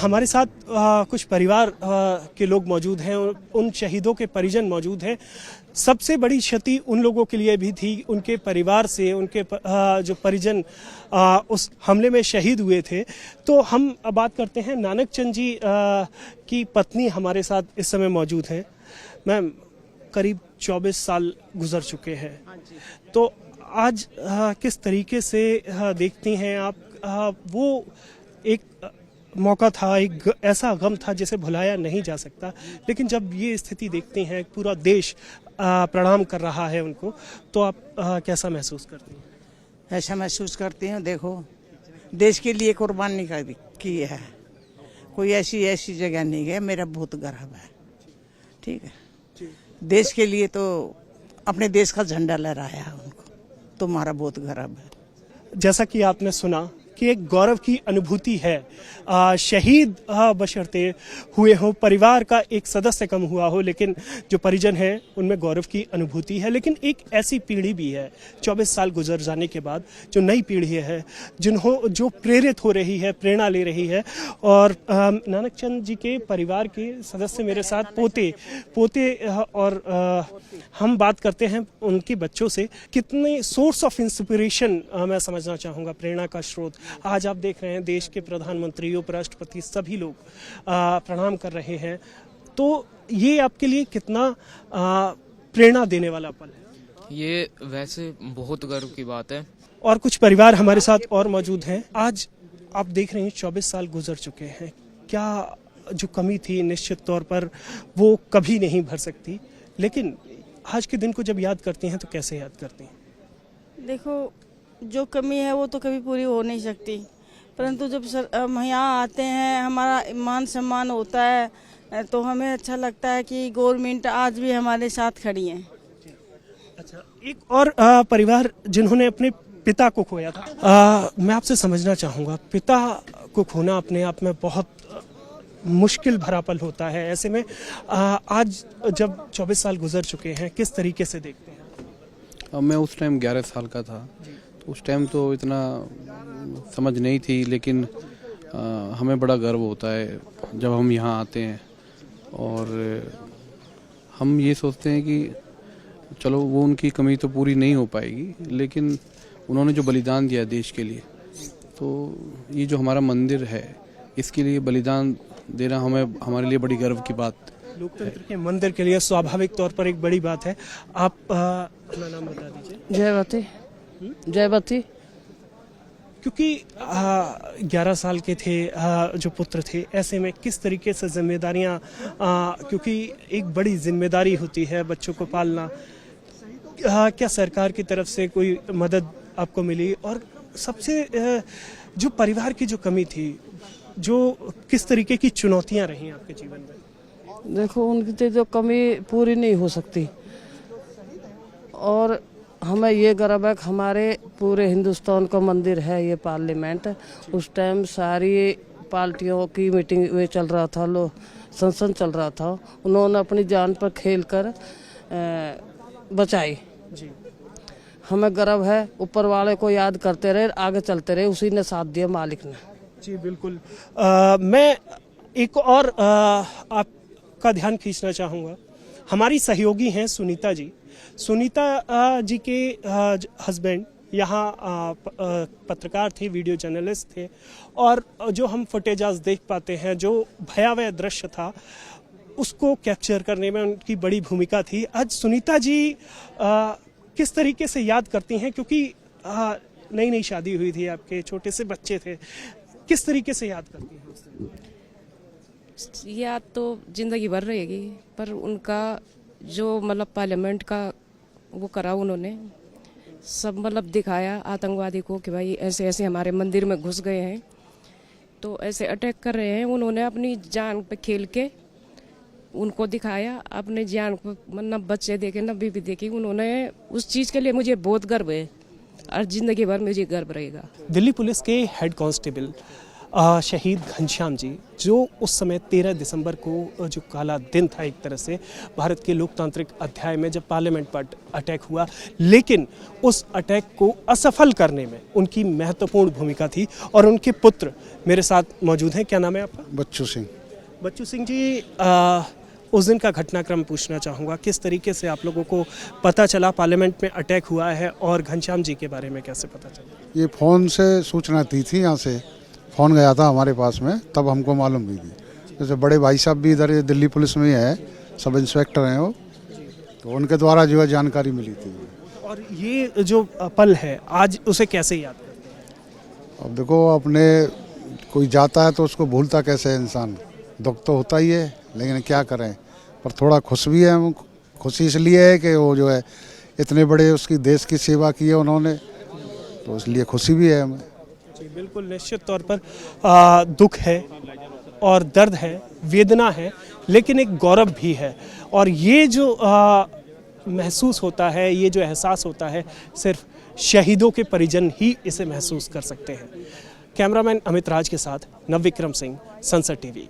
हमारे साथ कुछ परिवार के लोग मौजूद हैं, उन शहीदों के परिजन मौजूद हैं। सबसे बड़ी क्षति उन लोगों के लिए भी थी, उनके परिवार से, उनके जो परिजन उस हमले में शहीद हुए थे। तो हम बात करते हैं नानक चंद जी की पत्नी हमारे साथ इस समय मौजूद हैं। मैम, करीब 24 साल गुजर चुके हैं, तो आज किस तरीके से देखती हैं आप? वो एक मौका था, एक ऐसा गम था जिसे भुलाया नहीं जा सकता, लेकिन जब ये स्थिति देखती हैं, पूरा देश प्रणाम कर रहा है उनको, तो आप कैसा महसूस करती हैं? ऐसा महसूस करती हूँ, देखो देश के लिए कुर्बानी की है, कोई ऐसी जगह नहीं गया। मेरा बहुत गर्व है, ठीक है। देश के लिए तो अपने देश का झंडा लहराया उनको, तुम्हारा बहुत गर्व है। जैसा कि आपने सुना कि एक गौरव की अनुभूति है, शहीद बशर्ते हुए हों, परिवार का एक सदस्य कम हुआ हो, लेकिन जो परिजन हैं उनमें गौरव की अनुभूति है। लेकिन एक ऐसी पीढ़ी भी है 24 साल गुजर जाने के बाद, जो नई पीढ़ी है, जो प्रेरित हो रही है, प्रेरणा ले रही है। और नानक चंद जी के परिवार के सदस्य मेरे साथ पोते और हम बात करते हैं उनके बच्चों से। कितने सोर्स ऑफ इंस्पिरेशन मैं समझना चाहूँगा, प्रेरणा का स्रोत। आज आप देख रहे हैं देश के प्रधानमंत्री, उपराष्ट्रपति सभी लोग प्रणाम कर रहे हैं, तो ये आपके लिए कितना प्रेरणा देने वाला पल है? ये वैसे बहुत गर्व की बात है। और कुछ परिवार हमारे साथ और मौजूद हैं। आज आप देख रहे हैं 24 साल गुजर चुके हैं, क्या जो कमी थी निश्चित तौर पर वो कभी नहीं भर सकती, लेकिन आज के दिन को जब याद करती हैं तो कैसे याद करती हैं? देखो, जो कमी है वो तो कभी पूरी हो नहीं सकती, परंतु जब हम यहाँ आते हैं, हमारा मान सम्मान होता है, तो हमें अच्छा लगता है कि गवर्नमेंट आज भी हमारे साथ खड़ी है। अच्छा, एक और परिवार जिन्होंने अपने पिता को खोया था, मैं आपसे समझना चाहूँगा, पिता को खोना अपने आप में बहुत मुश्किल भरा पल होता है। ऐसे में आज जब 24 साल गुजर चुके हैं, किस तरीके से देखते हैं? मैं उस टाइम 11 साल का था, उस टाइम तो इतना समझ नहीं थी, लेकिन हमें बड़ा गर्व होता है जब हम यहाँ आते हैं और हम ये सोचते हैं कि चलो वो उनकी कमी तो पूरी नहीं हो पाएगी, लेकिन उन्होंने जो बलिदान दिया देश के लिए, तो ये जो हमारा मंदिर है इसके लिए बलिदान देना हमारे लिए बड़ी गर्व की बात। लोकतंत्र के मंदिर के लिए स्वाभाविक तौर पर एक बड़ी बात है। आप अपना नाम बता दीजिए। जयवती। क्योंकि 11 साल के थे जो पुत्र थे, ऐसे में किस तरीके से जिम्मेदारियां, क्योंकि एक बड़ी जिम्मेदारी होती है बच्चों को पालना, क्या सरकार की तरफ से कोई मदद आपको मिली? और सबसे जो परिवार की जो कमी थी, जो किस तरीके की चुनौतियां रही आपके जीवन में? देखो, उनकी जो कमी पूरी नहीं हो सकती, और हमें ये गर्व है कि हमारे पूरे हिंदुस्तान का मंदिर है ये पार्लियामेंट। उस टाइम सारी पार्टियों की मीटिंग में चल रहा था, संसद चल रहा था, उन्होंने अपनी जान पर खेल कर बचाई जी। हमें गर्व है, ऊपर वाले को याद करते रहे, आगे चलते रहे, उसी ने साथ दिया, मालिक ने। जी बिल्कुल। मैं एक और आपका ध्यान खींचना चाहूँगा। हमारी सहयोगी हैं सुनीता जी। सुनीता जी के हस्बैंड यहाँ पत्रकार थे, वीडियो जर्नलिस्ट थे, और जो हम फुटेज आज देख पाते हैं, जो भयावह दृश्य था उसको कैप्चर करने में उनकी बड़ी भूमिका थी। आज सुनीता जी किस तरीके से याद करती हैं, क्योंकि नई शादी हुई थी, आपके छोटे से बच्चे थे, किस तरीके से याद करती हैं? याद तो जिंदगी भर रहेगी, पर उनका जो मतलब पार्लियामेंट का वो करा, उन्होंने सब मतलब दिखाया आतंकवादी को कि भाई ऐसे ऐसे हमारे मंदिर में घुस गए हैं, तो ऐसे अटैक कर रहे हैं। उन्होंने अपनी जान पे खेल के उनको दिखाया, अपने जान को, मतलब बच्चे देखे न बीवी देखी, उन्होंने उस चीज़ के लिए मुझे बहुत गर्व है और जिंदगी भर मुझे गर्व रहेगा। दिल्ली पुलिस के हेड कांस्टेबल शहीद घनश्याम जी, जो उस समय 13 दिसंबर को जो काला दिन था एक तरह से भारत के लोकतांत्रिक अध्याय में, जब पार्लियामेंट पर अटैक हुआ, लेकिन उस अटैक को असफल करने में उनकी महत्वपूर्ण भूमिका थी। और उनके पुत्र मेरे साथ मौजूद हैं। क्या नाम है आपका? बच्चू सिंह। बच्चू सिंह जी, उस दिन का घटनाक्रम पूछना चाहूँगा, किस तरीके से आप लोगों को पता चला पार्लियामेंट में अटैक हुआ है, और घनश्याम जी के बारे में कैसे पता चला? ये फ़ोन से सूचना दी थी, यहाँ से फ़ोन गया था हमारे पास में, तब हमको मालूम हुई थी। जैसे बड़े भाई साहब भी इधर दिल्ली पुलिस में ही है, सब इंस्पेक्टर हैं वो, तो उनके द्वारा जो है जानकारी मिली थी। और ये जो पल है आज, उसे कैसे याद करते हैं? अब देखो, अपने कोई जाता है तो उसको भूलता कैसे है इंसान, दुख तो होता ही है, लेकिन क्या करें। पर थोड़ा खुश भी है, खुशी इसलिए है कि वो जो है इतने बड़े उसकी देश की सेवा की है उन्होंने, तो इसलिए खुशी भी है हमें। जी बिल्कुल, निश्चित तौर पर दुख है और दर्द है, वेदना है, लेकिन एक गौरव भी है। और ये जो महसूस होता है, ये जो एहसास होता है, सिर्फ शहीदों के परिजन ही इसे महसूस कर सकते हैं। कैमरामैन अमित राज के साथ नवविक्रम सिंह, संसद टीवी।